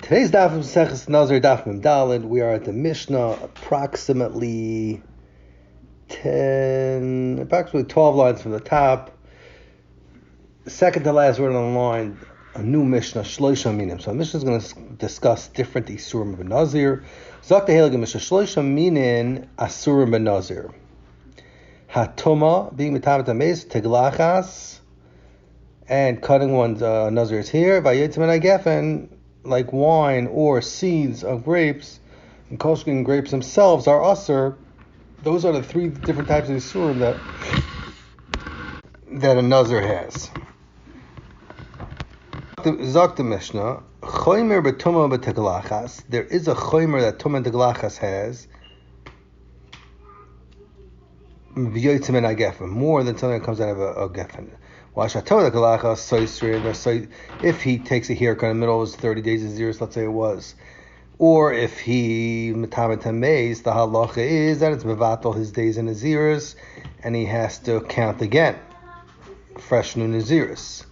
Today's Daf Yomi Nazir Daf. We are at the Mishnah, approximately 12 lines from the top. Second to last word on the line, a new Mishnah, Shloisha Minim. So the Mishnah is going to discuss different Isurim of Nazir. Zok Tehelig Mishnah, Shloisha Minin Asurim ben Nazir. Hatoma, being Mitamat HaMeis, Teglachas, and cutting one's Nazir's hair, Vayetzim and Gefen, like wine or seeds of grapes, and koshking grapes themselves are usur. Those are the three different types of isurim that a nazir has. Zok the Mishnah, chomer betuma beteglachas. There is a chomer that tuma teglachas has, v'yotzim and gefen, more than something that comes out of a gefen. If he takes a haircut in the middle of his 30 days of Naziris, let's say it was, or if he mitamat hameis, the halacha is that it's mevatel his days in Naziris, and he has to count again, fresh new Naziris.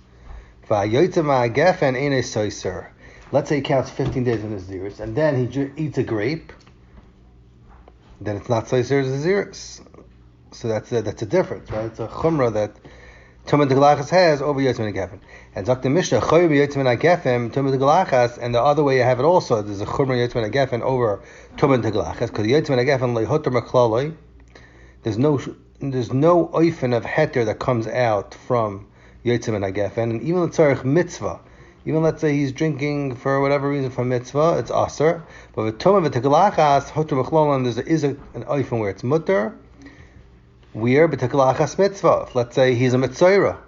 Let's say he counts 15 days in Naziris, and then he eats a grape, then it's not soiser Naziris. So that's a difference, right? It's a chumrah that Tumah Teglachas has over Yotzim and Gefen. And Zok the Mishnah, Choy Yotzim and Gefen, Tumah Teglachas, and the other way you have it also, there's a Chumrah Yotzim and Gefen over Tumah Teglachas, because Yotzim and Gefen, Leihotter Maklaloi, there's no oifen of heter that comes out from Yotzim and Gefen, and even the Tzarech Mitzvah, even let's say he's drinking for whatever reason for mitzvah, it's aser, but with Tumah Teglachas, Hotter Maklaloi, there is an oifen where it's mutter. We're b'teglachas mitzvah. Let's say he's a mitzvah,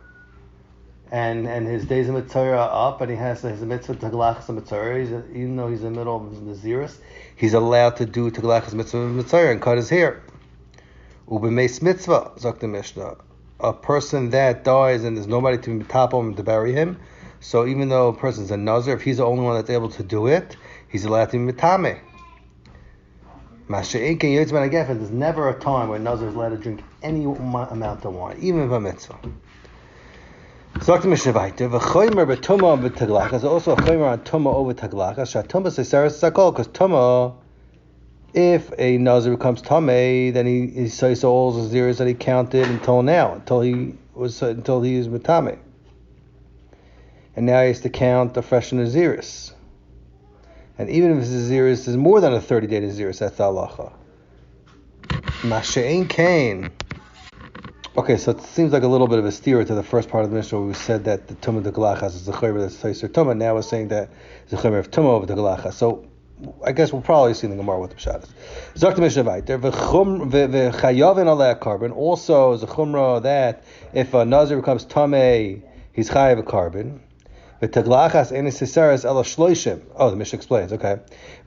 and his days of mitzvah are up, and he has his mitzvah teglachas mitzvah. Even though he's in the middle of Naziris, he's allowed to do teglachas mitzvah and cut his hair. Ubemeis mitzvah, zok the Mishnah. A person that dies and there's nobody to topple him to bury him. So even though a person's a nazir, if he's the only one that's able to do it, he's allowed to be mitame. There's never a time where Nazir is allowed to drink any amount of wine, even if a mitzvah. So the Mishnah weiter. There's also a chomer on tuma over teglachas. Because tuma, if a Nazir becomes tamei, then he says all the zeros that he counted until now, until he was mitame, and now he has to count the fresh Naziris. And even if his Naziris is more than a 30-day Naziris, that's the halacha. Masha'in Kain. Okay, so it seems like a little bit of a steer to the first part of the Mishnah where we said that the Tumah Teglachas is the Chomer that's Taiser Tumah. Now we're saying that it's the Chomer of Tumah over Teglachas. So I guess we'll probably see the Gemara with the Pshat. Zok the Mishnah weiter. V'chayavin alei carbon. Also is a Chumrah that if a Nazir becomes Tamei, he's chayav a carbon. V'taglachas enis sesaris el shloishim. Oh, the Mishnah explains. Okay.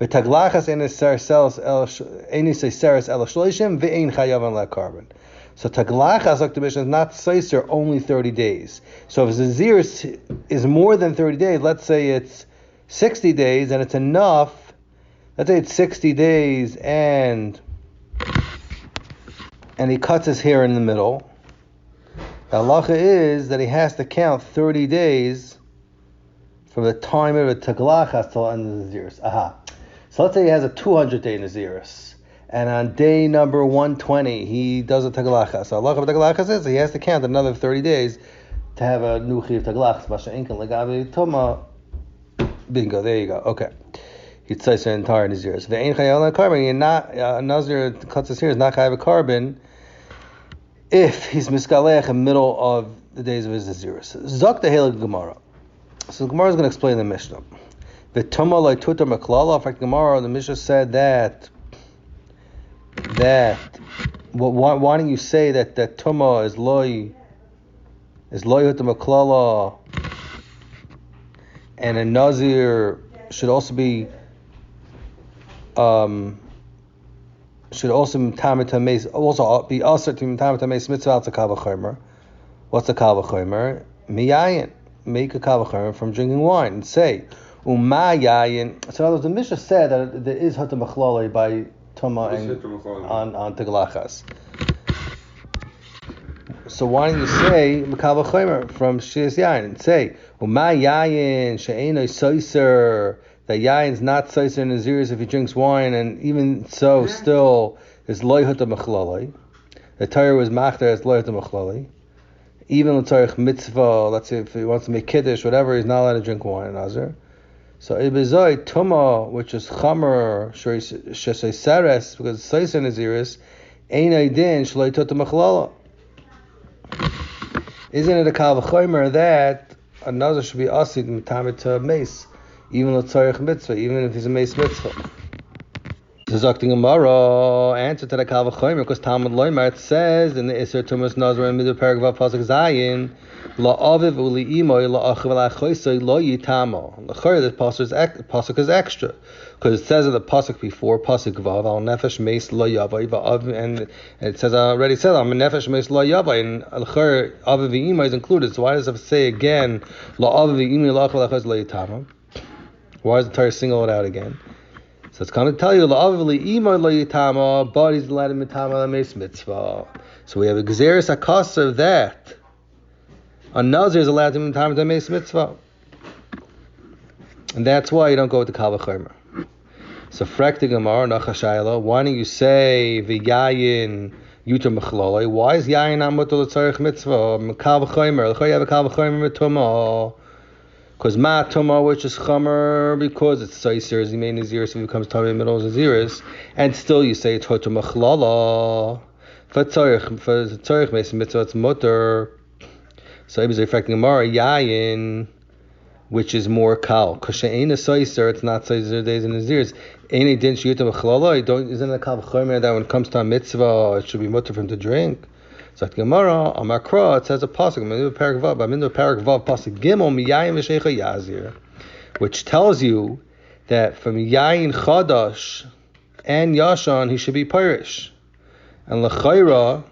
V'taglachas enis sesaris el shloishim v'ein chayavan la carbon. So taglachas, like the Mishnah, is not seiser only 30 days. So if Naziris is more than 30 days, let's say it's 60 days, and it's enough. Let's say it's 60 days, and he cuts his hair in the middle. The halacha is that he has to count 30 days from the time of the teglachas till the end of the Naziris. So let's say he has a 200-day Naziris, and on day number 120 he does a teglachas. So halacha of teglachas is he has to count another 30 days to have a new chiv teglachas. Bingo, there you go. Okay, he says an entire Naziris. The ein chayav carbon. You're not a Nazir cuts his hair is not chayav a carbon if he's miskalech in the middle of the days of his Naziris. Zok the Helig Gemara. So the Gemara is going to explain the Mishnah. The Tuma like Tutar Maklala. In fact, Gemara, the Mishnah said that. Why don't you say that Tuma is loy Tutar Maklala, and a Nazir should also be also be usher to Mitamat HaMeis mitzvah al Kal V'chomer. What's the Kal V'chomer? Miyayin. Make a Kal V'chomer from drinking wine and say Umayayin. So in other words, the Mishnah said that there is Hatam Machlale by Tuma on Teglachas. So why don't you say Kal V'chomer from Shias Yayin and say Umayayin she'enoi soiser that yayin's not seiser naziris if he drinks wine, and even so, still is loyhut mechlali. The Torah was machter as loyhut mechlali. Even l'tzarich mitzvah, let's say if he wants to make kiddush, whatever, he's not allowed to drink wine in Nazir. So ibizoi tuma, which is chamer shesay seres, because it's seiser naziris, ein aydin shloy tut mechlala. Isn't it a kal v'chomer that a nazir should be asid mitamit to mace, even l'tzarich mitzvah, even if he's a mace mitzvah? Zokti Gemara, answer to the kal v'chomer, because Talmud Loimar, it says in the Isser Tumas Nazir in Middle Paragraph Pasuk Zayin, La aviv uli imoy la achiv la choisoi lo yitamo. L'chor, the pasuk is extra, because it says in the pasuk before pasuk vav al nefesh meis lo yavai, and it says already said al nefesh meis lo yavai, and l'chor aviv imoy is included. So why does it say again la aviv imoy la achiv la choisoi lo yitamo? Why does the Torah single it out again? So it's going to tell you la aviv li imoy lo yitamo, but he's allowed to mitama la meis mitzvah. So we have a gzeres akasa of that. A nazir is allowed to time to make mitzvah, and that's why you don't go with the kal v'chomer. So frak the Gemara nachashayla. Why don't you say v'yayin yuter mechlolei? Why is yayin not mutar l'tzarich mitzvah? Kal v'chomer. L'chor you have a kal v'chomer mituma. Because ma tuma, which is chomer, because it's seiser, as he made naziris, if it becomes tummy in the middle of naziris, and still you say it's hoter mechlala. For tzarich makes mitzvah, it's mutar. So Ibn affecting Gemara yayin, which is more kal. Because ain't a seiser, it's not seiser days and naziris. Ain't a din shiyuta mechlala. Isn't it kal v'chomer that when it comes to a mitzvah, it should be mutter for him to drink? So at Gemara, on Makra, it says a pasuk, Minder Parak Vav, pasuk Gimel, miyayin v'sheicha yazir, which tells you that from yayin chadash and yashan, he should be pirish. And l'chayra,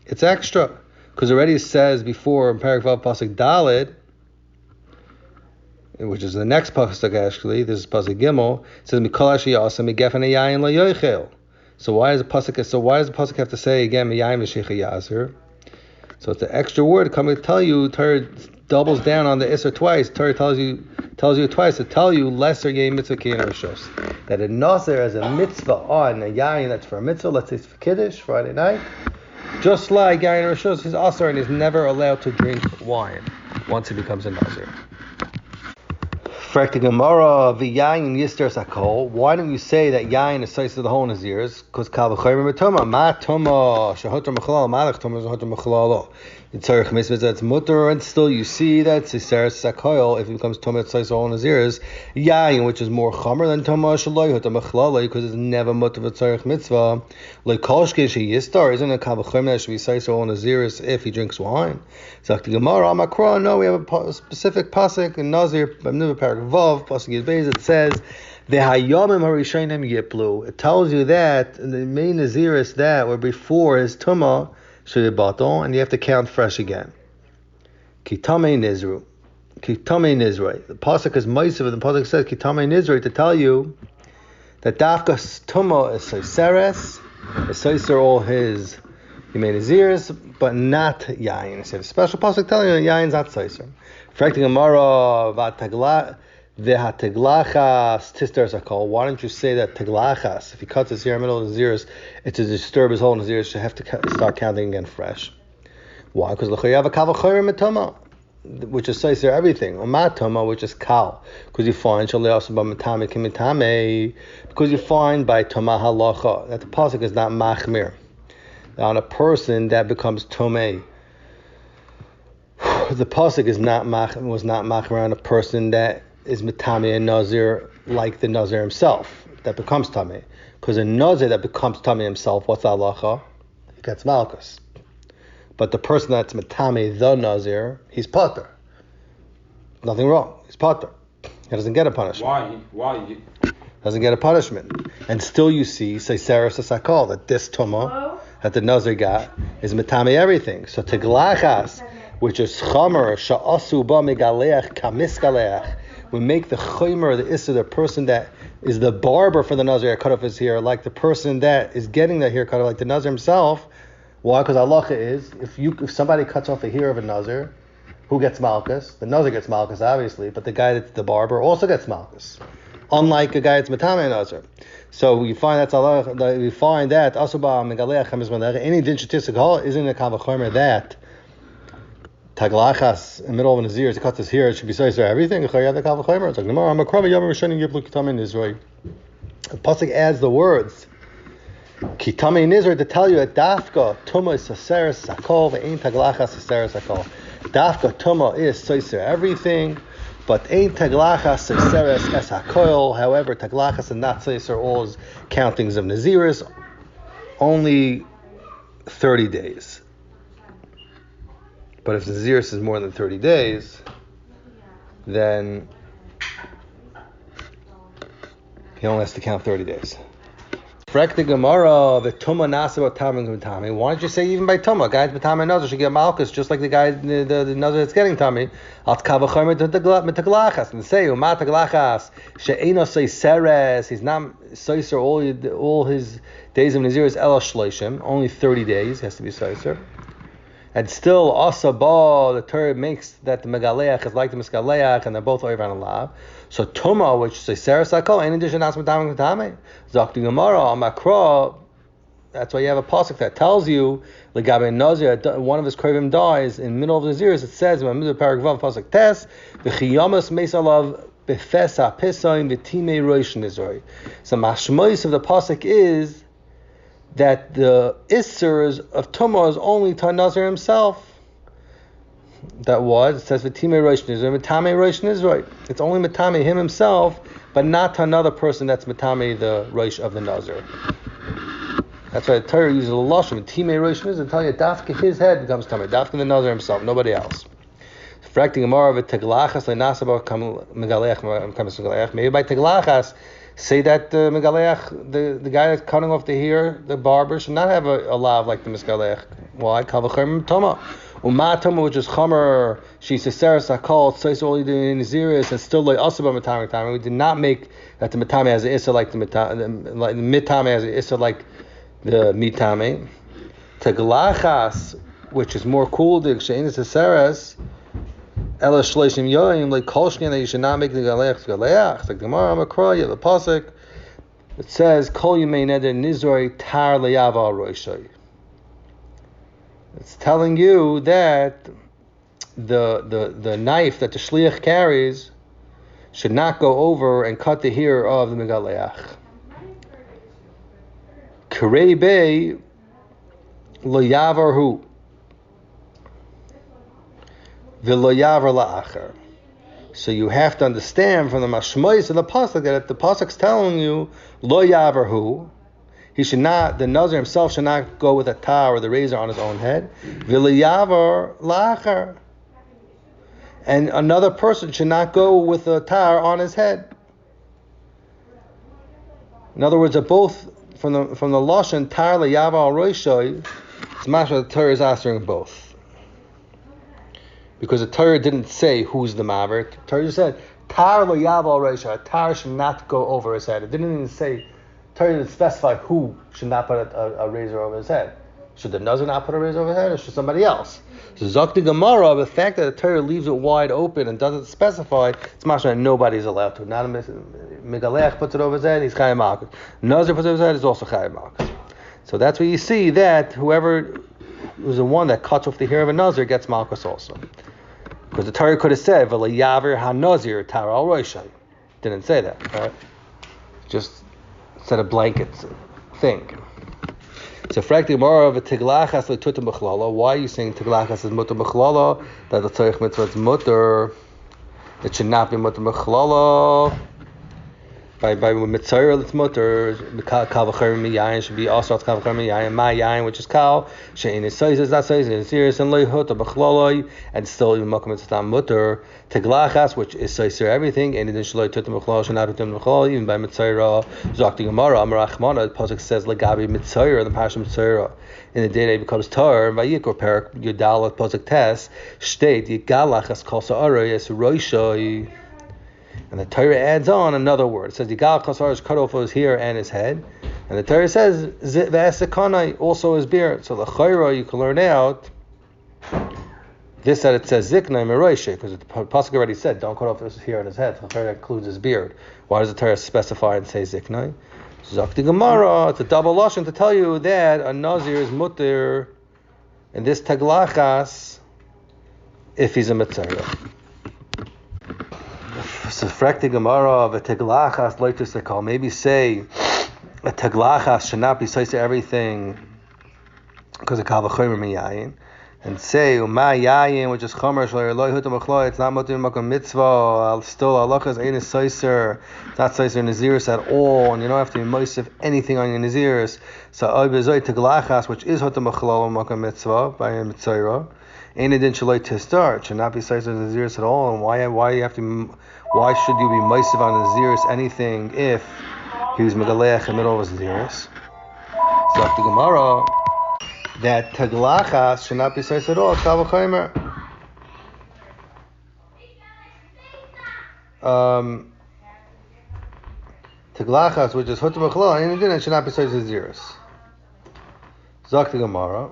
it's extra. Because already it says before in Parak Vav pasuk Daled, which is the next pasuk actually, this is pasuk Gimel, it says Mikol Asher Yasam Migefen Yayin La Yoichel. So why does the pasuk have to say again Miyayin V'Sheicha Yazir? So it's an extra word coming to tell you. Torah doubles down on the Isser twice. Torah tells you twice to tell you lesser Yayin Mitzvah Kiyin Rishos, that a Nazir has a mitzvah on a Yayin that's for a mitzvah. Let's say it's for Kiddush Friday night. Just like Yayin Rishos, he's Asar and is never allowed to drink wine once he becomes a Nazir. Frak the Gemara v'yayin yister sakol. Why don't you say that yayin is size of the whole nazirs? Because kal v'chomer mitoma ma toma shehoter mechalal malach toma shehoter mechalal. The tzarich mitzvah that's mutter, and still you see that siser sakol if it becomes toma size of the whole nazirs yayin, which is more chomer than toma shaloi hoter mechalal, because it's never mutter for tzarich mitzvah. Like kolshke sheyistar, isn't it kal v'chomer that should be size of the whole nazirs if he drinks wine? So the Gemara Makra, no, we have a specific pasuk in Nazir, Parak Vav, pasuk Yizbeis, it says the Hayomim Harishonim Yiplu. It tells you that in the main Naziris that were before his Tumah should be batal, and you have to count fresh again. Kitame Nizru. The pasuk is Ma'isiv, the pasuk says Kitame Nizru to tell you that Dafkas Tumah is Soiseres, is Soiser all his Yemei Naziris, but not Yayin. So the special pasuk telling you that Yayin's not Soiser. Frakting Gemara v'hateglachas tister sakol. Why don't you say that teglachas, if he cuts his hair in the middle of the Naziris, it's to disturb his whole Naziris, you have to start counting again fresh. Why? Because l'chayei have a kal v'chomer mitoma, which is Soiser everything. Or matoma, which is kal. Because you find shalei also by mitame kimitame, because you find by toma halacha that the pasuk is not machmir on a person that becomes tomei. The pasuk was not machmir on a person that is mitame and nazir like the nazir himself that becomes tamei. Because a nazir that becomes tamei himself, what's halacha? He gets malchus. But the person that's mitame the nazir, he's pater. Nothing wrong. He's pater. He doesn't get a punishment. Why? Doesn't get a punishment. And still you see, Seiseres Sakal, that this tumah that the Nazir got is mitame everything. So teglachas, which is chomer, sha'asu ba megaleach kamiskaleach, we make the chomer, the issa, the person that is the barber for the Nazir cut off his hair, like the person that is getting the haircut, like the Nazir himself. Why? Because halacha is, if somebody cuts off the hair of a Nazir, who gets malchus? The Nazir gets malchus, obviously, but the guy that's the barber also gets malchus. unlike a guy that's Matame Nazir. So we find that Asubah Megaleach Chemes Malech, any din shatisik hall isn't a Kavachomer that Taglachas in the middle of an Nazir, to cut this here, it should be Soiser everything. It's like Gemara, I'm a Krava Yom Rishonim Yiblu Kitame Nizroi. The pasuk adds the words Kitame Nizroi to tell you that Dafka Tuma is Saseres Sakol, Ve'ein Taglachas Saseres Sakol. Dafka Tuma is Soiser everything, but Ein Taglachas Saseres Es Hakol. However, Taglachas and not Soiser all is countings of Naziris, only 30 days. But if the Naziris is more than 30 days, then he only has to count 30 days. Frek the Gemara, the Tuma Nasa Tami. Why don't you say even by Tuma? Guys, Batami Nazar should get Malchus, just like the guy, the Nazar that's getting Tami. At Kavachomer Metaglachas. And say, Uma Taglachas, She'eno say Seres, he's not Soiser all his days of Nazir is Ela Shloishim, only 30 days, has to be Soiser. And still, Asaba, the Torah makes that the Megaleach is like the Miskaleach, and they're both over on Allah. So Tuma, which is Seres Sakol, in addition to Asmatame Katame, Zakti Gemara, Makra, that's why you have a pasuk that tells you, Legabe Nazir, one of his Krovim dies, in the middle of the Naziris, it says, in the middle of Paragvav, pasuk Tes, V'chiyamas Mesalav, Befesa Pisoim, V'time Rosh Nizroi. So Mashmois of the pasuk is that the Issurs of Tumah is only to Nazir himself. That was, it says V'time Rosh Nizroi, V'tame Rosh Nizroi. It's only Matame him himself, but not to another person that's Matame the Rosh of the Nazir. That's why the Torah uses a Lashon, V'time Rosh Nizroi, to tell you Dafka his head becomes Tame, Dafka the Nazir himself, nobody else. Fracting Gemara v'Teglachas le'nasaba Megaleach. Maybe by Teglachas, say that the Megaleach, the guy that's cutting off the hair, the barber, should not have a lav like the Megaleach. Why? Kavachomer Toma. Umatama, which is Chomer, she's a Seres Hakol, Tzais only doing Naziris, and still like Asaba Matame. We did not make that the Matame has an Issa like the Mitame has an Issa like the Mitame. Teglachas, which is more cool, the Kshein is a Seres. Ela Shleishim Yoim, like Kolshkin, that you should not make the Galeach Galeach. It's like the Gemara Makra, you have a pasuk. It says, Kol Yimei Neder Nizroi Tar Leyava Roishai. It's telling you that the knife that the Shliach carries should not go over and cut the hair of the Megaleach. Karei Bey Lo Yavar Hu. So you have to understand from the mashmois of the pasuk that if the pasuk's telling you lo yavarhu, he should not, the Nazir himself should not go with a tar or the razor on his own head. V'lo la'achar, and another person should not go with a tar on his head. In other words, they're both from the lashon tar le'yavar roishoy. It's mashma the Torah is answering both. Because the Torah didn't say who's the Maverick. The Torah just said, Tar lo yaval reisha. Tar should not go over his head. It didn't even say, Torah didn't specify who should not put a razor over his head. Should the Nazir not put a razor over his head, or should somebody else? So Zakti Gemara, the fact that the Torah leaves it wide open and doesn't specify, it's mashma that nobody's allowed to. Not a Megaleach puts it over his head, he's Chayim Malchus. Nazir puts it over his head, he's also Chayim Malchus. So that's where you see that whoever was the one that cuts off the hair of a Nazir gets Malchus also. Because the Torah could have said, V'layaver ha-Nazir tar al roishay. Didn't say that, right? Just said a blanket thing. So, Frak the Gemara of a Tiglachas le'tuta b'chlala. Why are you saying Tiglachas is mutter b'chlala? That the Tzorich mitzvah is mutter. It should not be mutter b'chlala. By Mitzayr, it's mutter. Kal v'chayim miyayin should be also kal v'chayim miyayin. Ma yayin, which is kal. Shein is size, is not size, is serious and leihut b'chlaloi, and still even makom it's not mutter. Teglachas, which is size everything, and then shaloi tutam b'chlal, shenat tutam b'chlal, even by Mitzayr. Zakti Gemara, Amar Achmana, the pasuk says legabi Mitzayr, the pasuk Mitzayr. In the day that he becomes tar, vayikor perak yudal pasuk tes state yigalachas kol sa'ara yes roishai. And the Torah adds on another word. It says, Yigal Chasar is cut off his hair and his head. And the Torah says, Zit V'esekanai, also his beard. So the Chayra, you can learn out This that it says zikna meroishe, because the pasuk already said don't cut off his hair on his head. The Torah includes his beard. Why does the Torah specify and say zikna? Zakti Gemara, it's a double lashon to tell you that a nazir is mutter in this taglachas if he's a mitzvah. So frakti Gemara of a taglachas like to call. Maybe say a taglachas should not be says to everything because of kavachomer miyayin. And say uma yayin, which is chomer shloy loy hutam achloy, it's not mutim makom mitzvah. Still halachas ain't a soiser. It's not soiser nazirus at all, and you don't have to be moisef anything on your nazirus. So oy bezoy teglachas, which is hutam achloy makom mitzvah by a mitzvah. Ain't it din shloy tistar? It should not be soiser nazirus at all. And why you have to? Why should you be moisef on nazirus anything if he was megaleach in the middle of his nazirus? So after Gemara, that taglachas should not be said at all. Kavachomer. Taglachas, which is hutam achlo, and it should not be said zeros. Zok the Gemara.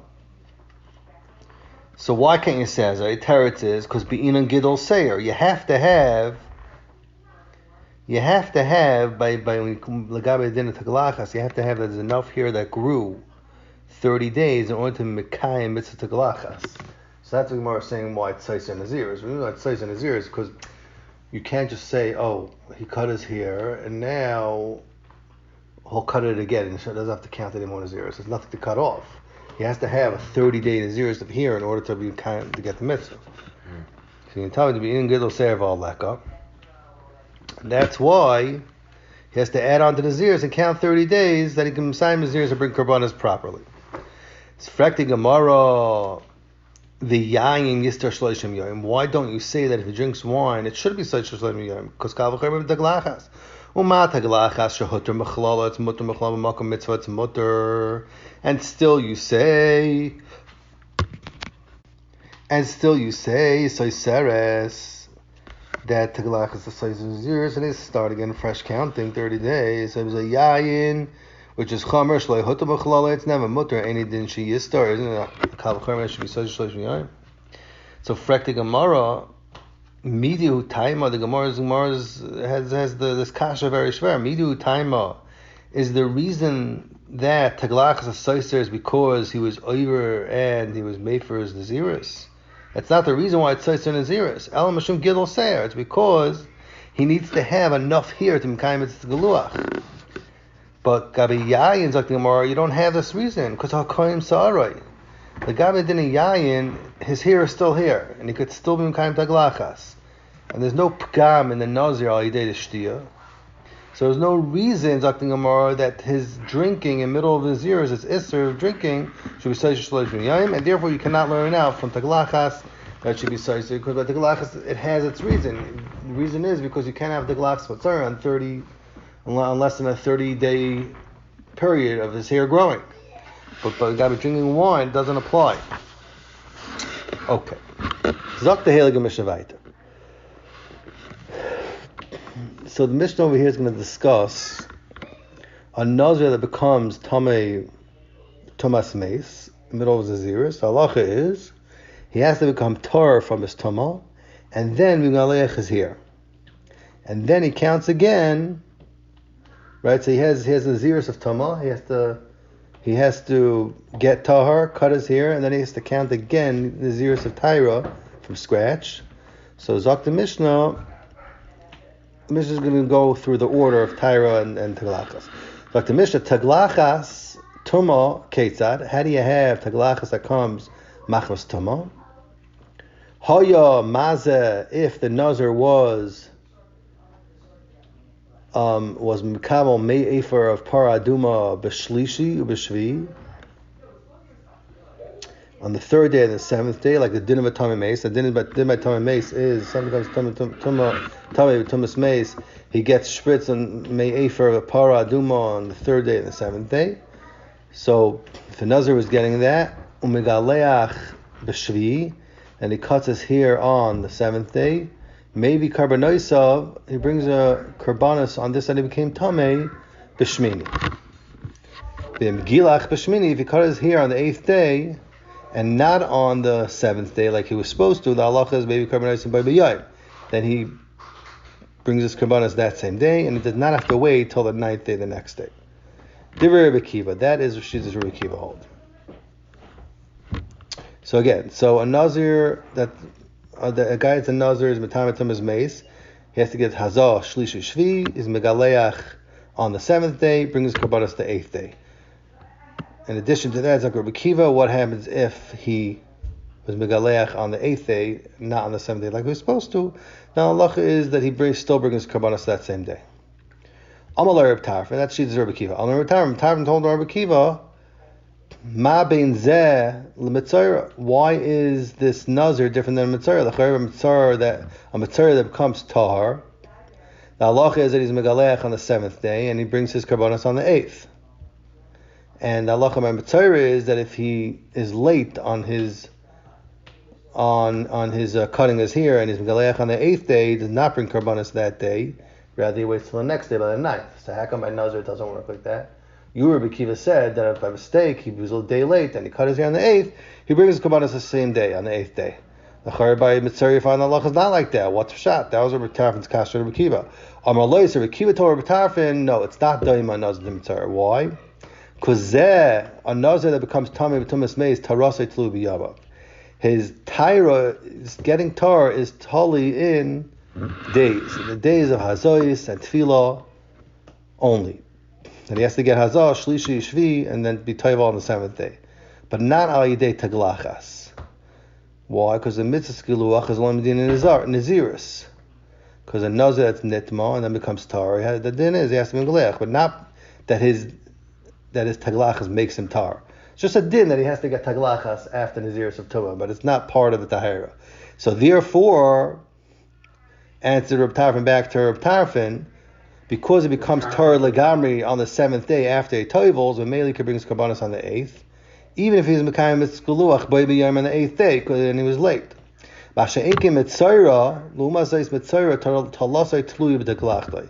So why can't you say as a teretz is because be'inan gidol seir? You have to have by lagabe din taglachas. You have to have there's enough here that grew 30 days in order to mekayim mitzvah taglachas. So that's what Gemara is saying why it's Tzais and Naziris. We know it's Tzais and Naziris because you can't just say, oh, he cut his hair and now he'll cut it again and so it doesn't have to count anymore Naziris. There's nothing to cut off. He has to have a 30-day Naziris of hair in order to be to get the mitzvah. So you can tell me to be in Gidol Seir Val Leka. And that's why he has to add on to Naziris and count 30 days that he can sign Naziris and bring Karbanas properly. It's frakti Gemara, the yayin yistar shloishim yom. Why don't you say that if he drinks wine, it should be such shloishim yom? Because kavachomer taglachas. Uma taglachas shehuter mechlala, it's mutter mechlala makom mitzvah, it's mutter. And still you say, soiseres, that taglachas is the size of years, and they start again fresh counting 30 days. So it was a yayin, which is chomer shloi hutam b'chalala. It's never mutter any din she yistar, isn't it? Kal chomer should be such shlosh miyayim. So frekti Gemara, midiu taima. The Gemara has this kasha very shver. Midiu taima is the reason that taglachas soiser is because he was over and he was made for his naziris. That's not the reason why it's soiser naziris. Elam mashum gidol seir. It's because he needs to have enough here to mekayim mitzvah geluach. But Gabi Yayin Zakti Gemara, you don't have this reason because Hakoyim Sa'arai. The Gabi Din Yayin, his hair is still here, and he could still be Mekayim Taglachas. And there's no Pgam in the Nazir al Yidei Shtia. So there's no reason Zakti Gemara that his drinking in the middle of his years, his Isser of drinking, should be Saish Shlosh Yayin, and therefore you cannot learn out from Taglachas that should be Saish, because by Taglachas it has its reason. The reason is because you can't have Taglachas Matzar on 30. Less than a 30-day period of his hair growing. But Gabi drinking wine doesn't apply. Okay. Zok the Heilige Mishnah weiter. So the Mishnah over here is going to discuss a Nazir that becomes Tomas Meis, in the middle of his Naziris. The halacha is he has to become Torah from his Toma, and then Migaleach his hair. And then he counts again. Right, so he has the Naziris of Tama. He has to get Tahar, cut his hair, and then he has to count again the Naziris of Tyra from scratch. So Zok the Mishnah is going to go through the order of Tyra and Taglachas. Zok the Mishnah, Taglachas, Tuma, Ketzad. How do you have Taglachas that comes Machmas Tuma? Hoya Mazeh, if the Nazir was Mekabel Me'efer of Paraduma B'Shlishi B'Shvi on the third day and the seventh day, like the din of a Tomei Mace. The din of a Tomei Mace is sometimes Tumas Mace. He gets spritz on Me'efer of Paraduma on the third day and the seventh day. So if the Nazir was getting that, Umegaleach B'Shvi, and he cuts his hair on the seventh day. Maybe Karbonoisav, he brings a Karbonis on this and he became Tameh B'Shmini. Gilach B'Shmini, if he cut his hair on the eighth day and not on the seventh day like he was supposed to, the halacha is maybe karbanos by b'yayim. Then he brings his karbanos that same day, and he does not have to wait till the ninth day the next day. Divrei Rebbe Kiva, that is Rishis Rebbe Kiva hold. So again, a Nazir that a guy that's a Nazir is metamatum his mace. He has to get hazah shlishi shvi, is megaleach on the seventh day, brings his karbanos the eighth day. In addition to that, Zakir B'Kiva, what happens if he was megaleach on the eighth day, not on the seventh day like he was supposed to? Now, halacha is that he still brings his karbanos that same day. Amal Reb Tarfon, that's Shittas Reb Kiva. Amal Reb Tarfon told Reb Kiva, Ma bein zeh l'mitzayra. Why is this nazir different than a mitzayra? A mitzayra that becomes tahar. The halacha is that he's megaleach on the seventh day, and he brings his karbanos on the eighth. And the halacha by mitzayra is that if he is late on his cutting his hair and he's megaleach on the eighth day, he does not bring karbanos that day. Rather, he waits till the next day by the ninth. So how come by nazir it doesn't work like that? Rebbe Kiva said that if by mistake he was a day late and he cut his hair on the eighth, he brings his karbanos the same day, on the eighth day. The Chayr by Mitzvah you find the halacha is not like that. What's shot? That was Rebbe Tarfon's kasher Rebbe Kiva. Amar Lois, Rebbe Kiva told Rebbe Tarfon, no, it's not daima nazir the Mitzvah. Why? Because a nazir that becomes tamei b'tumas meis tarasei tlu b'yaba. His tyra, getting tar, is totally in days. In the days of hazois and tefillah only. And he has to get hazah, shlishi, shvi, and then be tayva on the seventh day. But not al yidei taglachas. Why? Because the mitzvah skiluach is only in naziris. Because a nazir that's nitma and then becomes tar, the din is he has to be galech, but not that his taglachas makes him tar. It's just a din that he has to get taglachas after naziris of tumah, but it's not part of the tahira. So therefore, answer Reb Tarfon back to Reb Tarfon, because it becomes Torah Legamri on the seventh day after he toivels, when Meli could bring his karbanos on the eighth, even if he's Mekayim Mitzgaluach by B'yayim on the eighth day, and he was late. Masha'ekim Mitzayra, Lumasais Mitzayra, Talasai Tluy B'Deklachtai.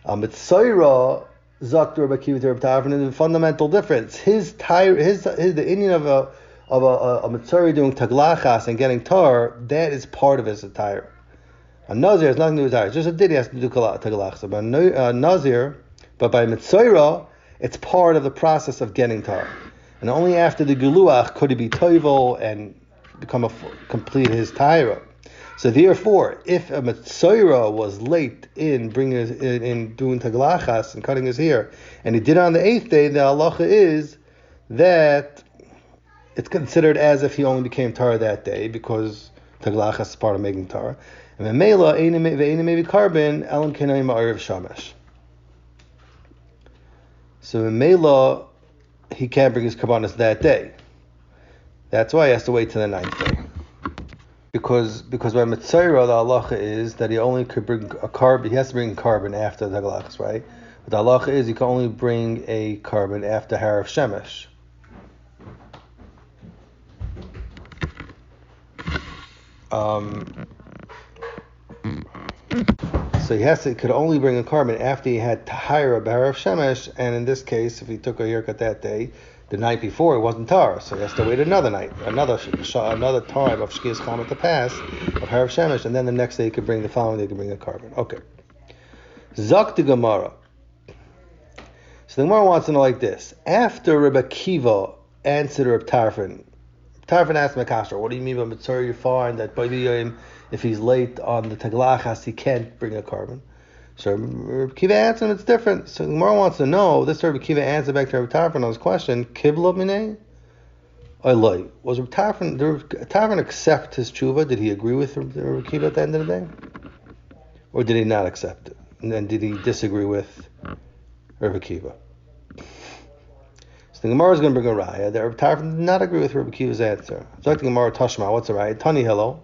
Mitzayra, Zaktor B'Kiv Reb Tarfon, is a fundamental difference. The Indian of a Mitzayra doing Taglachas and getting tar, that is part of his attire. A nazir has nothing to do with tar. It's just a did he has to do taglachsa. But a nazir, but by mitzayra, it's part of the process of getting tar. And only after the guluach could he be toivel and complete his taira. So therefore, if a mitzayra was late in doing taglachas and cutting his hair, and he did it on the eighth day, the halacha is that it's considered as if he only became tar that day because taglachas is part of making tar. And Memela maybe carbon elam kenayim ma'ariv shamash. So Memela he can't bring his karbanos that day. That's why he has to wait till the ninth day. Because by Mitzayra the halacha is that he only could bring a carbon. He has to bring a carbon after the taglachas, right? But the halacha is he can only bring a carbon after harav shemesh. So he could only bring a carbon after he had tahira b'harav shemesh, and in this case, if he took a haircut that day, the night before it wasn't tar, so he has to wait another night, another time of shkiyas chamet to pass of harav shemesh, and then the next day he could bring the following day he could bring a carbon. Okay. Zak the Gemara. So the Gemara wants to know like this: after Rebbe Kiva answered Reb Tarfon asked Makashra, what do you mean by Mitzvah? You find that by the if he's late on the taglachas, he can't bring a carbon. So Reb Kiva answered him, it's different. So the Gemara wants to know, this Reb Kiva answered back to Reb Tarfon on his question, Kibla minei? Oiloi. Was Reb Tarfon accept his tshuva? Did he agree with Reb Kiva at the end of the day? Or did he not accept it? And then did he disagree with Reb Kiva? The Gemara is going to bring a raya that Reb Tarfon did not agree with Reb Kiva's answer. So like the Gemara Tashma, what's a raya? Tani Hillel.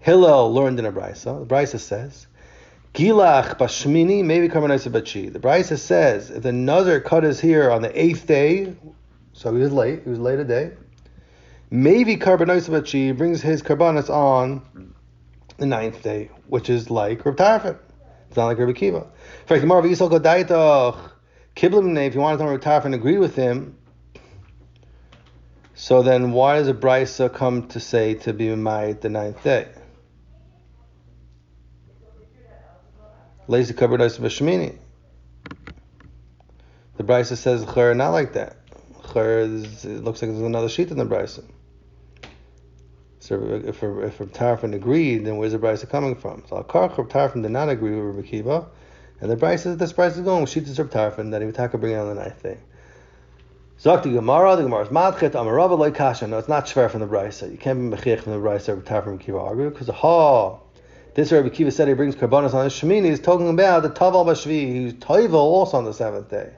Hillel learned in a brisa. The brisa says, Gilach bashmini maybe karbanos bachi. The brisa says if the nazir cut his hair on the eighth day, so he was late a day, maybe karbanos bachi brings his karbanos on the ninth day, which is like Reb Tarfon. It's not like Reb Kiva. In fact, the Gemara Yisrael Kodaitach. If you want to know Reb Tarfon agree with him, So then why does a Brisa come to say to be Mayit the 9th day? Lazy Kabbalah B'Shemini. The Brisa says Chur not like that. Chur it looks like there's another sheet in the Brisa. So if Tarfon agreed, then where's the Brisa coming from? So Al-Karch Tarfon did not agree with Rabbi Kiva, and this Brisa is going with sheet of Tarfon that he would bring it on the 9th day. Zakti Gemara, the Gemara is Madchet Amarava Loi Kasha. No, it's not Shver from the Brisa. You can't be Mechich from the Brisa or Tarfon Rabbi Kiva argue because this Rabbi Kiva said he brings Karbanos on the Shemini. He's talking about the Taval Bashvi. He's Toivel also on the 7th day.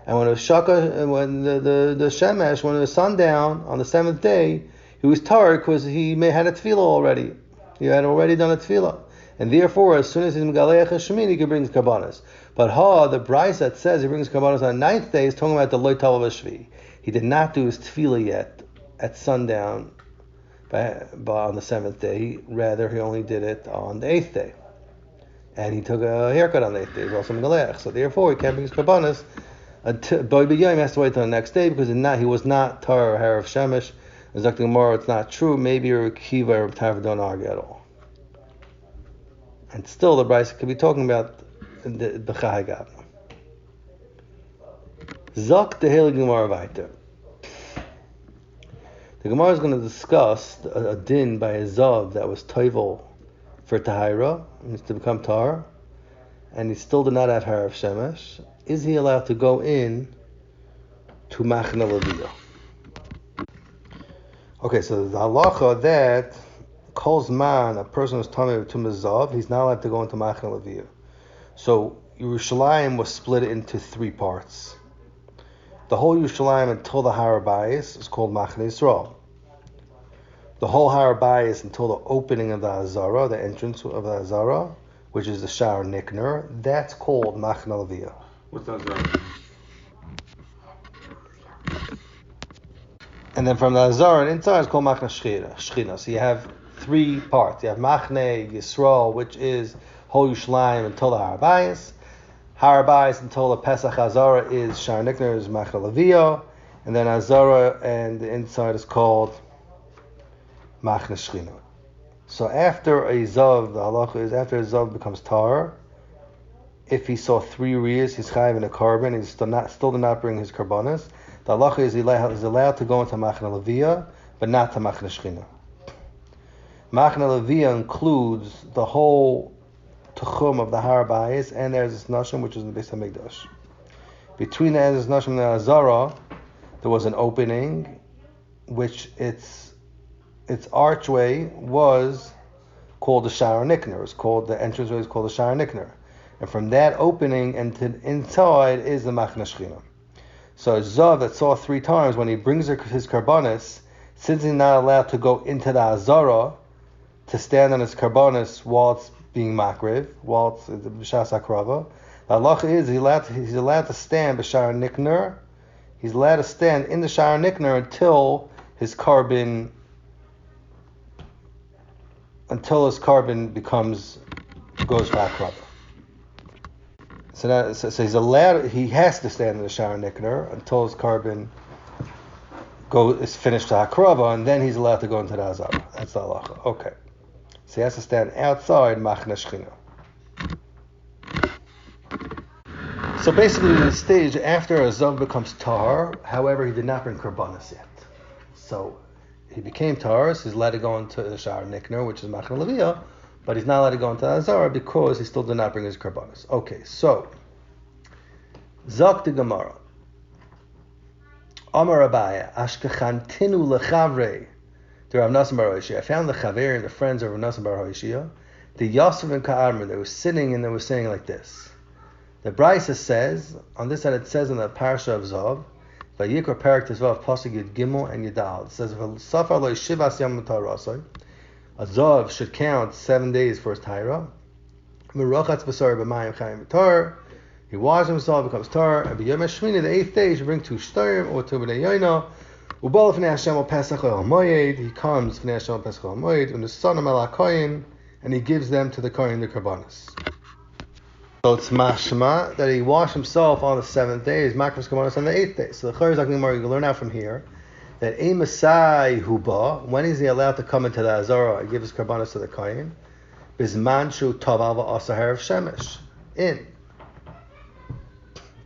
And when it was Shaka, when the Shemesh, when it was sundown on the 7th day, he was tar because he had a tefillah already. He had already done a tefillah. And therefore, as soon as he's Megaleach Shemini, he brings Karbanos. But the Bryce that says he brings Karbanos on the 9th day is talking about the Loi Taval Bashvi. He did not do his tefillah yet at sundown on the 7th day. Rather, he only did it on the 8th day. And he took a haircut on the 8th day. He was also Megaleach. So therefore, he can't bring his Karbanos. Boy B'Yom has to wait till the next day because he was not tar or hair of Shemesh. As Dr. Gemara, it's not true. Maybe Rabbi Kiva or Rabbi Tarfon don't argue at all. And still, the Brisa could be talking about the B'chai Gavna. Zok the Heilig Gemara weiter. The Gemara is going to discuss a din by a Zav that was toivel for Tahira, means to become tar, and he still did not have hair of Shemesh. Is he allowed to go in to Machna Leviyah? Okay, so the halacha that calls man, a person who's tummy to Mazav, he's not allowed to go into Machna Leviyah. So Yerushalayim was split into 3 parts. The whole Yerushalayim until the Har Bayis is called Machna Yisrael. The whole Har Bayis until the opening of the Hazara, the entrance of the Hazara, which is the Sha'ar Nikner, that's called Machna Leviyah. What's that? Zara? And then from the Hazara and inside, it's called Machna Shechina. So you have 3 parts. You have Machne Yisrael, which is whole Yerushalayim until the Har Bayis. Har Bayis until the Pesach Hazara is Sha'ar Nikner, is Machna Leviyah. And then Hazara and the inside is called Machna Shechina. So after a Zav, the halacha is after a Zav becomes tar, if he saw 3 riyas, he's chayiv in a carbon, he still did not bring his karbanas. The halacha is he's allowed to go into Machna Leviyah, but not to Machna Shechina. Machna Leviyah includes the whole Tuchum of the Har Bayis and Eretz Nashim, which is the Beis HaMikdash. Between the Eretz Nashim and the Hazara, there was an opening, which its archway was called the Sha'ar Nikner. It's called the entranceway is called the Sha'ar Nikner. And from that opening and to inside is the Machna Shechina. So a Zav that saw 3 times, when he brings his karbanis, since he's not allowed to go into the Hazara to stand on his karbanis while it's being makriv, while it's the B'shas HaKrava, the halacha is he's allowed to stand b'Sha'ar Nikner. He's allowed to stand in the Sha'ar Nikner until his carbon goes to HaKrava. So he's allowed. He has to stand in the Sha'ar Nikner until his carbon is finished to Hakrava, and then he's allowed to go into the Hazara. That's the halacha. Okay. So he has to stand outside Machna Shechina. So basically, the stage after a Zav becomes tar, however, he did not bring karbanas yet. So he became tar, so he's allowed to go into the Sha'ar Nikner, which is Machna Leviyah, but he's not allowed to go into the Hazara because he still did not bring his karbanas. Okay, so Zok the Gemara. Amar Abaya, Ashkechantinu lechavrei. The Rav Nassim bar Hoshia. I found the chaver, the friends of Rav Nassim bar Hoshia, the Yosef and Ka'armer. They were sitting and they were saying like this. The Brisa says, on this side it says in the Parsha of Zav, Vayikra Parak Tezvav Pasuk Yud Gimel and Yudal. It says, Safar lo shivas yam tarasai. A Zav should count 7 days for his Taira. Merochatz b'sar b'mayim chayim tar. He washes himself, becomes tar, and b'yom hashmini, the 8th day, he should bring 2 shtarim or 2 b'nei yoina. Ubal f'nei Hashem al Pesach al Moed. He comes f'nei Hashem al Pesach al Moed, and the son of Malach Koyin, and he gives them to the Koyin, the Karbanis. So it's mashma that he washed himself on the 7th day, his makros Karbanis on the 8th day. So the Chayr Zaknim Mar, you can learn out from here that a Masai Huba, when is he allowed to come into the Azara and give his karbanos to the Kohen? Bismanshu Taval Asahar of Shemesh. In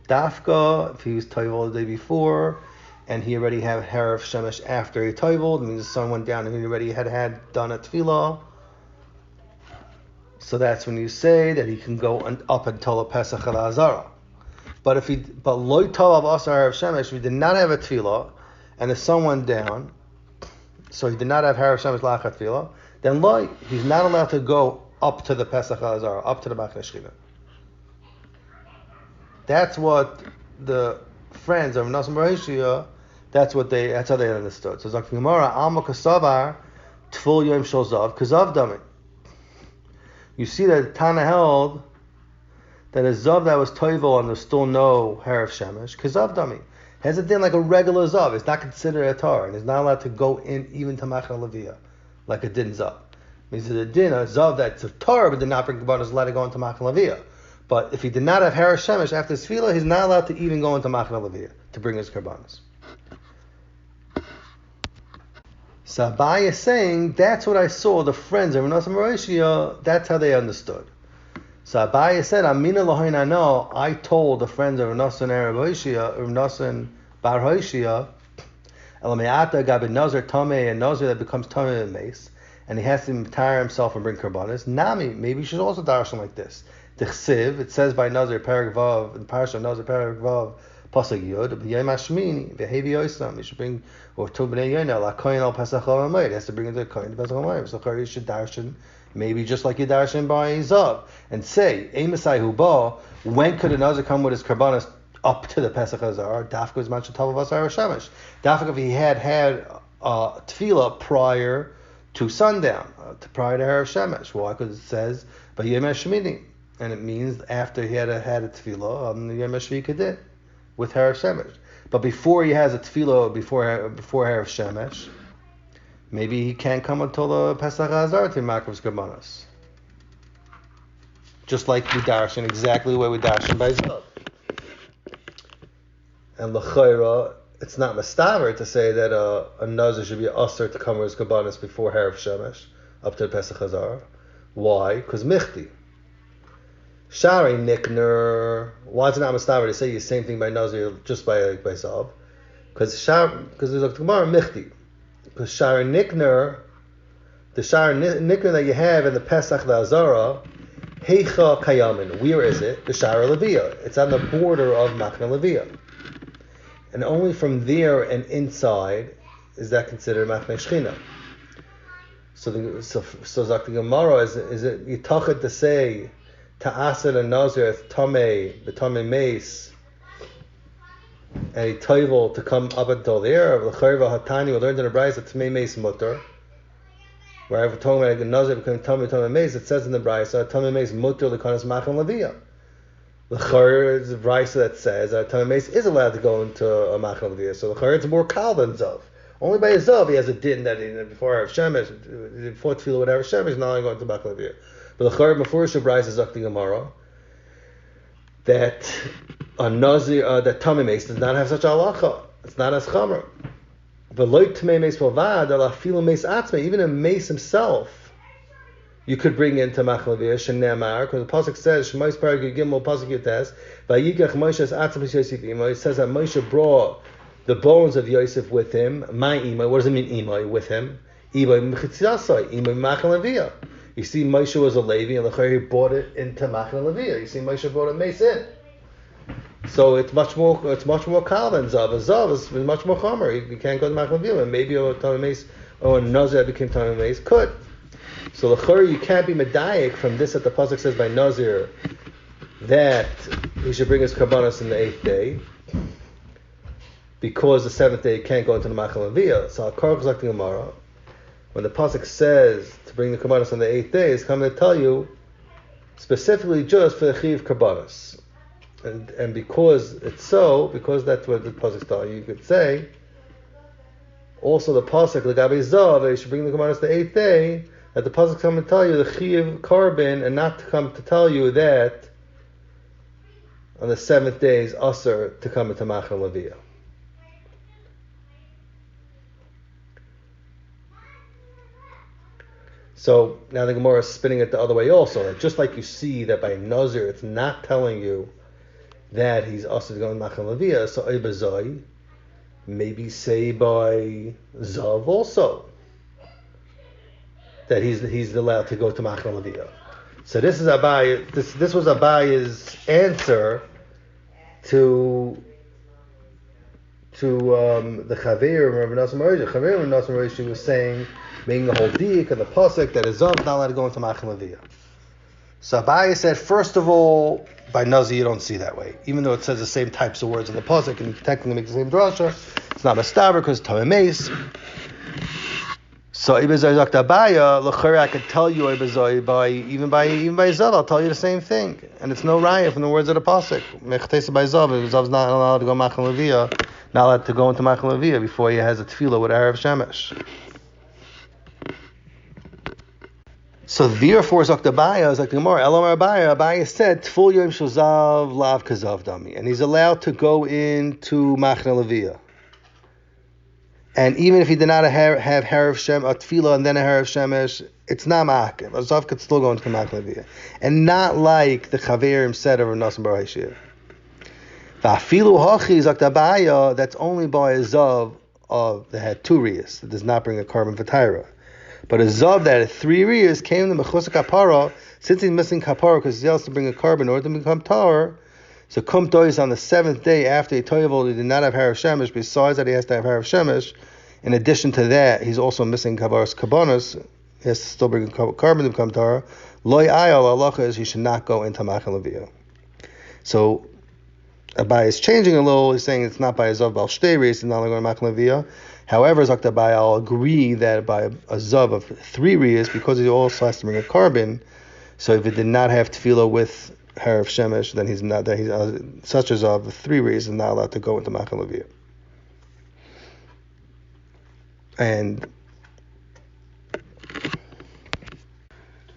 Dafka, if he was Toivel the day before, and he already had hair of Shemesh after he Toivel, it means the sun went down and he already had done a tefillah. So that's when you say that he can go up until a Pesach al Azara. But Loi Taval Asahar of Shemesh, if he did not have a tefillah, and the sun went down, so he did not have hair of Shemesh lachat tefillah, then he's not allowed to go up to the Pesach al Azara, up to the Machne Shechina. That's what the friends of Nasim Barishia, that's how they understood. So Zakti Gemara, Alma Kasavar, Tful Yom Shalzav, Kazav Dami. You see that Tana held that a Zav that was Toivel and there's still no hair of Shemesh, Kazav Dami. Has it been like a regular Zav? It's not considered a tar, and it's not allowed to go in even to Machna Leviyah, like a din Zav. Means that a din, a Zav that's a tar, but did not bring Kabbalah, is allowed to go into Machna Leviyah. But if he did not have hair shemesh after his tefillah, he's not allowed to even go into Machna Leviyah to bring his karbanos. So Abai is saying, that's what I saw, the friends of Rav Nosson Bar Hoshea, that's how they understood. So Abai said, Amina Lahain, I know, I told the friends of Rav Nosson Bar Hoshea, Elameata Gabi Nazir Tameh, and Nazir that becomes Tameh and Mace, and he has to retire himself and bring karbanos. Nami, maybe you should also darshan like this. T'chsiv, it says by Nazir Perek Vav, in the parasha Nazir Perek Vav, Pasuk Yod, B'yayim Hashmini, V'hevi Yoisam, you should bring, or Tu B'nei Yonah, La Koyin Al Pesach HaMayit, he has to bring it to the Koyin to Pesach HaMayit, so you should darshan, maybe just like you darshan by Zav, and say, Emasai Huba, when could a Nazir come with his karbanos up to the Pesach Hazar? Dafka is Mancha Tavav Asar Shemesh. Dafka if he had tefillah prior to sundown, prior to Harav Shemesh. Why? Because it says, V'yayim Hashmini. And it means after he had a tefillah on the Yom HaShvi with Harav Shemesh. But before he has a tefillah, before Harav Shemesh, maybe he can't come until the Pesach Hazar to Makriv's Karbanos. Just like we darshan, exactly the way we darshan by Zav. And l'chayra, it's not mastaver to say that a nazir should be usher to come with his Karbanos before Harav Shemesh, up to the Pesach Hazar. Why? Because michti. Shari Nikner. Why is it not Mustaver to say the same thing by Nazir just by Zav? Because there's a Gemara Michti. Because Shari Nikner, the Shari Nikner that you have in the Pesach Azara, Heicha Kayamin. Where is it? The Shari Leviyah. It's on the border of Machna Leviyah. And only from there and inside is that considered Machna Shechina. So Zakti Gemara is it Yitachet to say Ta'asir and Nazir Tameh, the Tameh Mace, and he toivel to come up until there. L'chayva Hatani, we learned in the Brayso that Tameh Mace mutter. Wherever talking about Nazir becoming Tameh Mace, it says in the Brayso Tameh Mace mutter l'kanas Machon Leviyah. L'chayr is the Brayso that says that Tameh Mace is allowed to go into a Machon Leviyah. So l'chayr it's more kal than Zav. Only by his Zav he has a din that before Harav Shemesh, before tefillah whatever Shemesh, now I'm going to Machon Leviyah. But the Chayr before Shabrais is Zakti Gemara that a Nazir that Tamei Mace does not have such a halacha. It's not as Chamr. But like Tamei Mace Pavad, ala Filu Mace Atzme, even a Mace himself, you could bring into Machon Leviyah Shenemar, because the pasuk says Shemais Parag Gimel pasuk Yotes Vayikach Moshe's Atzme Yosef Imai. It says that Moshe brought the bones of Yosef with him. My Imai. What does it mean Imai with him? Imai Mechitzasai. Imai Machon Leviyah. You see, Moshe was a Levi, and he brought it into Machna Leviyah. You see, Moshe brought a mace in. So it's much more kal than Zav. Zav is much more chomer. You can't go to Machna Leviyah. And maybe a Tamei Mace or a Nazir that became Tamei Mace could. So l'chayr you can't be medayik from this that the pasuk says by Nazir that he should bring his karbanos in the 8th day because the 7th day he can't go into the Machna Leviyah. So I'll like the Gemara. When the pasuk says to bring the karbanos on the 8th day, it's coming to tell you specifically just for the chiv karbanos, and because it's so, because that's what the pasuk tells you, you could say also the pasuk l'gabe zav you should bring the karbanos the 8th day. That the pasuk coming to tell you the chiv carbon, and not to come to tell you that on the 7th day is usher to come into Machna Leviyah. So now the Gemara is spinning it the other way also. That just like you see that by Nazir, it's not telling you that he's also going to Machal Leviyah, so Ibazai, maybe say by Zav also, that he's allowed to go to Machal Leviyah. So this is Abai. This was Abai's answer to the Chaver of Rav Nassim Morishi. Chaver of Nassim Morishi was saying, making the whole dik and the pasuk that is not allowed to go into Machal Leviyah. So Abai said, first of all, by Nazi you don't see that way, even though it says the same types of words in the pasuk and you technically make the same drasha. It's not Mastaber because it's Tamei Meis. So Ibazai Zakta Abaya, l'chari I could tell you Ibazai by even by Zav, I'll tell you the same thing, and it's no raya from the words of the pasuk. Mechtesa by Zav, Zav's not allowed to go Machal Leviyah, not allowed to go into Machal Leviyah before he has a tefillah with Erev Shemesh. So therefore, Zakta Abaya is like the Gemara. Elomar Abaya said Tful Yom Shozav Lav Kazav Dami, and he's allowed to go into Machal Leviyah. And even if he did not have Harav Shem, a Tefillah and then a Harav Shemesh, it's not Ma'akev. A Zav could still go into Machal Leviyah. And not like the Chaverim said of Rav Nassim Bar Hashir. Va'afilu hachi Zakta Abaya, that's only by a Zav that had 2 riyas, that does not bring a carbon v'taira. But a Zav that had 3 riyas came to Mechus Kapara, since he's missing Kapara because he has to bring a carbon in order to become Tar. So Kum Tois on the 7th day after he Toyavol, he did not have Harav Shemesh. Besides that, he has to have Harav Shemesh. In addition to that, he's also missing Kavaras Kabanas. He has to still bring a carbon to become Tar. Loi Ayal Allah is he should not go into Machal Leviyah. So Abai is changing a little. He's saying it's not by a Zav Bal Shtei Reis, it's not going to Machal Leviyah. However, Zakta Abai, I'll agree that by a Zav of 3 Riyas, because he also has to bring a carbon, so if it did not have Tefillah with Harav Shemesh, then he's not that he's such as of 3 Riyas is not allowed to go into Machal Leviyah. And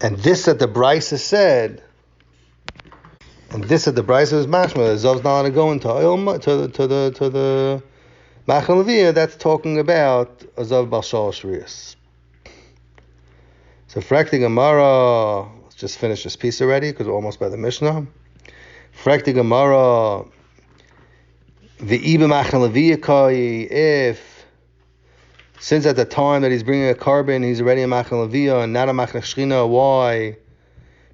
this that the Brisa said, and this that the Brisa is mashma, that Zav's not allowed to go into the Machal Leviyah, that's talking about a Zav Bal Shalosh Riyas. So Frakti Gemara, let's just finish this piece already because we're almost by the Mishnah. Frakti Gemara, V'iba Machal Leviyah Kai, if since at the time that he's bringing a carbon, he's already a Machal Leviyah and not a Machal Shechina. Why?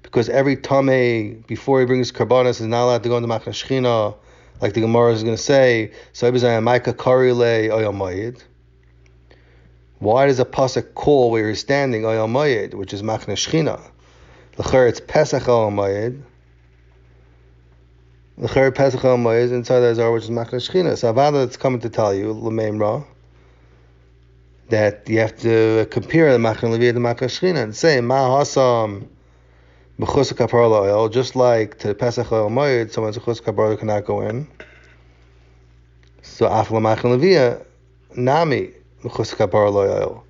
Because every Tameh, before he brings Karbanis, is not allowed to go into Machal Shechina, like the Gemara is going to say. So why does a pasuk call where he's standing Oyal Moyed, which is Machal Shechina? L'cher it's Pesach Oyal Moyed. L'cher Pesach Oyal Moyed inside the Azar, which is Machal Shechina. So Avada it's coming to tell you L'meimra that you have to compare the Machal Leviyah to Machal Shechina and say Ma Hasam B'chus Kapar L'Oil, just like to the Pesach Oyal Moed, someone's Chus Kapar cannot go in. So Afla Machal Leviyah Nami B'chus Kapar L'Oil.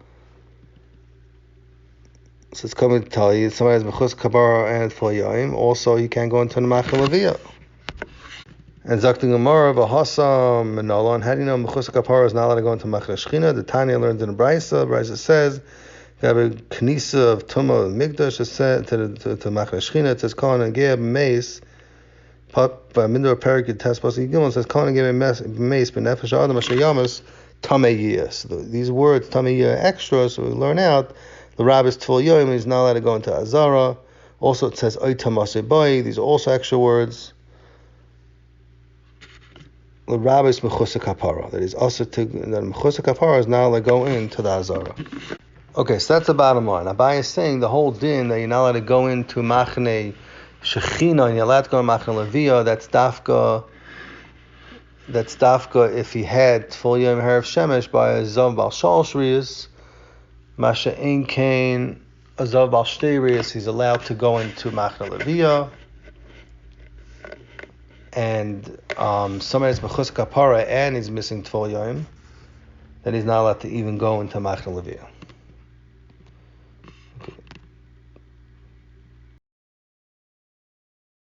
So it's coming to tell you somebody has B'chus Kapar and Fol Yoim, also you can't go into the Machal Leviyah. And Zakti Gemara v'Hasam Menalon. How do you know Mechus Kapara is not allowed to go into Machal Shechina? The Tanya learns in the Brisa. Brisa says, "You have a Knisa of Tumah Migdash." It said to Machal Shechina. It says, "Kohen and Geb Meis." Pop Mindor Perik Test Pasuk Gimel says, "Kohen and Geb Meis Benefesh Adam Asher Yamas Tamei." These words Tamei are extra, so we learn out the Rabbis Tful Yoim is not allowed to go into Azara. Also, it says Oitam Asebay. These are also extra words. The Rabbis Mechus Kapara, that is also that Mechus Kapara is now allowed to go into the Azara. Okay, so that's the bottom line. Abai is saying the whole din that you're not allowed to go into Machne Shechina and you're allowed to go to Machne Leviyah. That's dafka if he had Tful Yom Harav Shemesh by a Zav Bal Shalosh Riyas. Masha Ein Kain a Zav Bal Shtei Riyas, he's allowed to go into Machne Leviyah. And somebody is Mechus Kapara and he's missing Tful Yom, then he's not allowed to even go into Machal Leviyah.